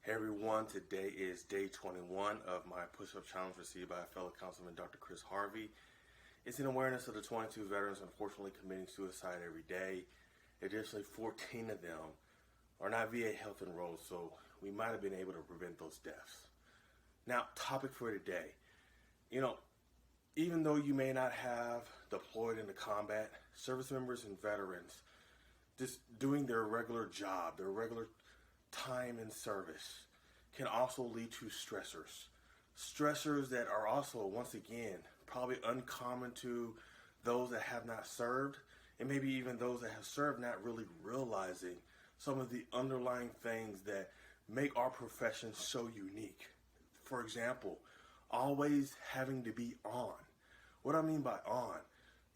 Hey everyone, today is day 21 of my push-up challenge received by fellow Councilman Dr. Harvey. It's in awareness of the 22 veterans unfortunately committing suicide every day. Additionally, 14 of them are not VA health enrolled, so we might have been able to prevent those deaths. Now, topic for today. Even though you may not have deployed into combat, service members and veterans just doing their regular job, their regular time in service can also lead to stressors. Stressors that are also, once again, probably uncommon to those that have not served, and maybe even those that have served not really realizing some of the underlying things that make our profession so unique. For example, always having to be on. What I mean by on,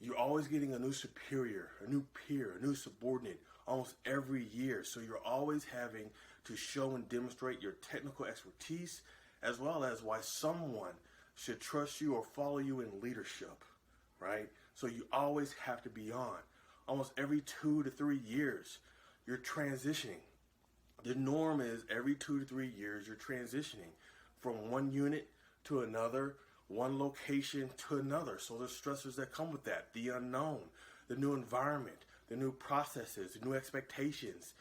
you're always getting a new superior, a new peer, a new subordinate almost every year. So you're always having to show and demonstrate your technical expertise, as well as why someone should trust you or follow you in leadership, right? So you always have to be on. Almost every 2 to 3 years, you're transitioning. The norm is every 2 to 3 years, you're transitioning from one unit to another, one location to another. So there's stressors that come with that. The unknown, the new environment, the new processes, the new expectations,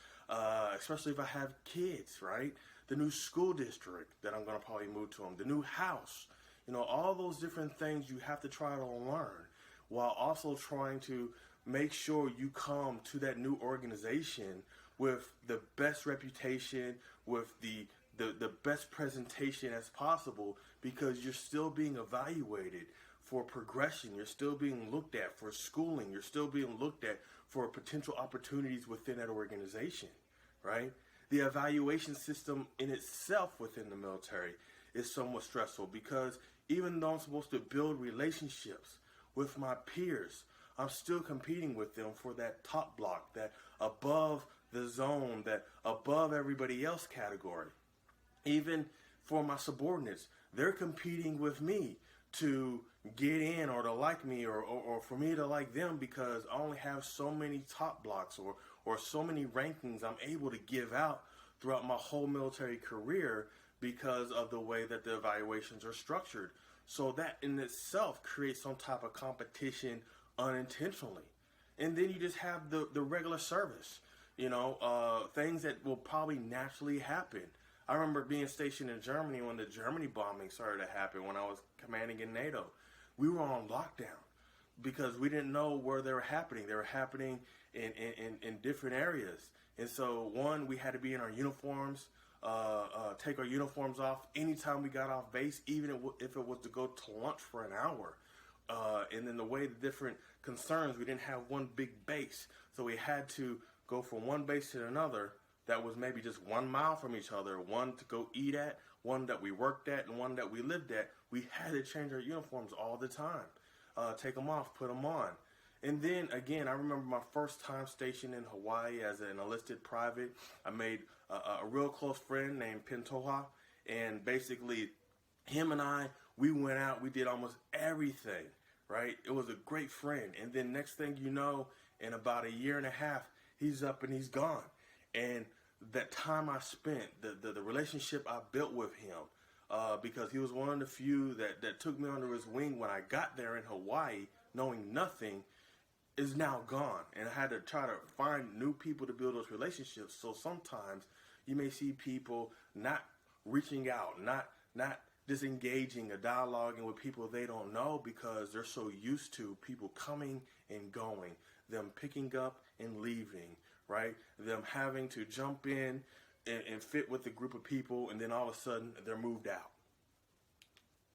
especially if I have kids, right? The new school district that I'm going to probably move to them, the new house, all those different things you have to try to learn while also trying to make sure you come to that new organization with the best reputation, with the best presentation as possible, because you're still being evaluated for progression. You're still being looked at for schooling. You're still being looked at for potential opportunities within that organization, right? The evaluation system in itself within the military is somewhat stressful, because even though I'm supposed to build relationships with my peers, I'm still competing with them for that top block, that above the zone, that above everybody else category. Even for my subordinates, they're competing with me to get in or to like me or for me to like them, because I only have so many top blocks or so many rankings I'm able to give out throughout my whole military career because of the way that the evaluations are structured. So that in itself creates some type of competition unintentionally. And then you just have the regular service, things that will probably naturally happen. I remember being stationed in Germany when the Germany bombing started to happen when I was commanding in NATO. We were on lockdown because we didn't know where they were happening. They were happening in different areas. And so, one, we had to be in our uniforms, take our uniforms off anytime we got off base, even if it was to go to lunch for an hour. And then the different concerns, we didn't have one big base. So we had to go from one base to another that was maybe just 1 mile from each other, one to go eat at, one that we worked at, and one that we lived at. We had to change our uniforms all the time, take them off, put them on. And then again, I remember my first time stationed in Hawaii as an enlisted private. I made a real close friend named Pintoha, and basically him and I, we went out, we did almost everything, right? It was a great friend. And then next thing you know, in about 1.5 years, he's up and he's gone. And that time I spent, the relationship I built with him, because he was one of the few that took me under his wing when I got there in Hawaii, knowing nothing, is now gone. And I had to try to find new people to build those relationships. So sometimes you may see people not reaching out, not disengaging or dialoguing with people they don't know, because they're so used to people coming and going, them picking up and leaving, right? Them having to jump in and fit with a group of people, and then all of a sudden they're moved out.